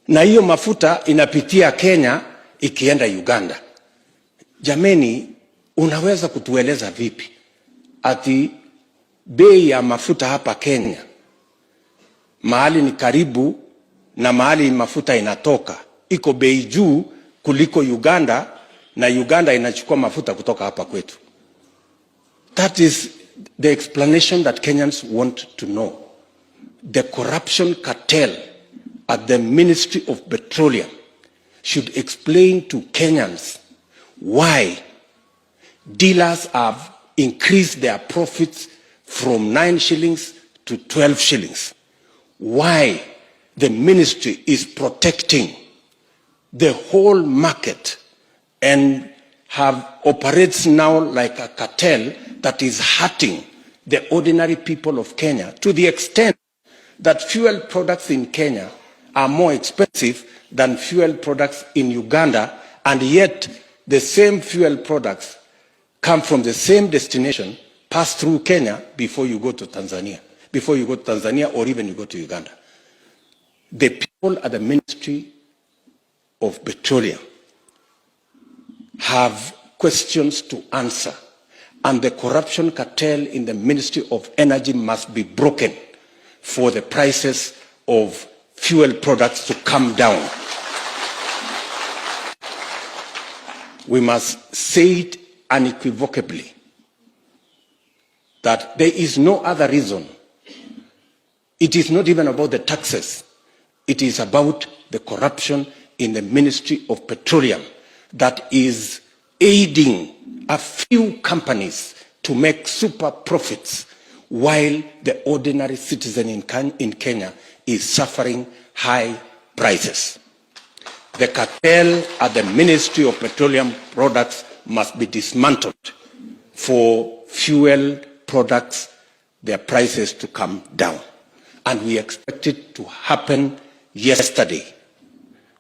na hiyo mafuta inapitia Kenya ikienda Uganda. Jameni, unaweza kutueleza vipi ati bei ya mafuta hapa Kenya mahali ni karibu na mahali mafuta inatoka iko bei juu kuliko Uganda, na Uganda inachukua mafuta kutoka hapa kwetu? That is the explanation that Kenyans want to know. The corruption cartel at the Ministry of Petroleum should explain to Kenyans why dealers have increased their profits from 9 shillings to 12 shillings. Why the ministry is protecting the whole market and operates now like a cartel that is hurting the ordinary people of Kenya, to the extent that fuel products in Kenya are more expensive than fuel products in Uganda, and yet the same fuel products come from the same destination, pass through Kenya before you go to Tanzania, or even you go to Uganda. The people at the Ministry of Petroleum have questions to answer, and the corruption cartel in the Ministry of Energy must be broken for the prices of fuel products to come down. We must say it unequivocally that there is no other reason. It is not even about the taxes. It is about the corruption in the Ministry of Petroleum that is aiding a few companies to make super profits while the ordinary citizen in Kenya is suffering high prices. The cartel at the Ministry of Petroleum Products must be dismantled for fuel products, their prices to come down. And we expect it to happen yesterday.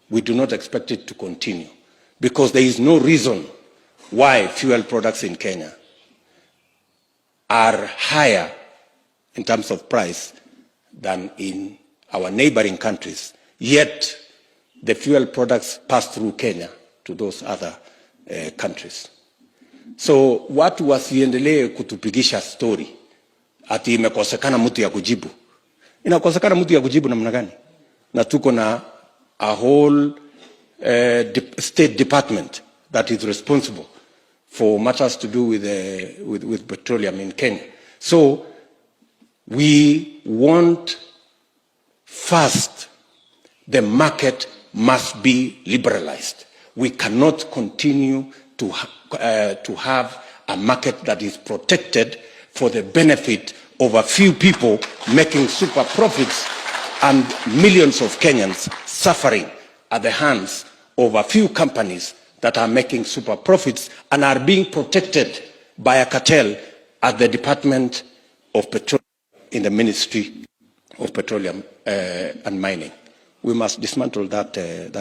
We do not expect it to continue, because there is no reason why fuel products in Kenya are higher in terms of price than in our neighboring countries, yet the fuel products pass through Kenya to those other countries. So watu wasiendelee kutupigisha story ati imekosekana mtu ya kujibu. Inakosekana mtu ya kujibu namna gani? Na tuko na a whole state department that is responsible for matters to do with petroleum in Kenya. So we want, first, the market must be liberalized. We cannot continue to have a market that is protected for the benefit of a few people making super profits and millions of Kenyans suffering at the hands of a few companies that are making super profits and are being protected by a cartel at the Department of Petroleum in the Ministry of Petroleum and Mining. We must dismantle that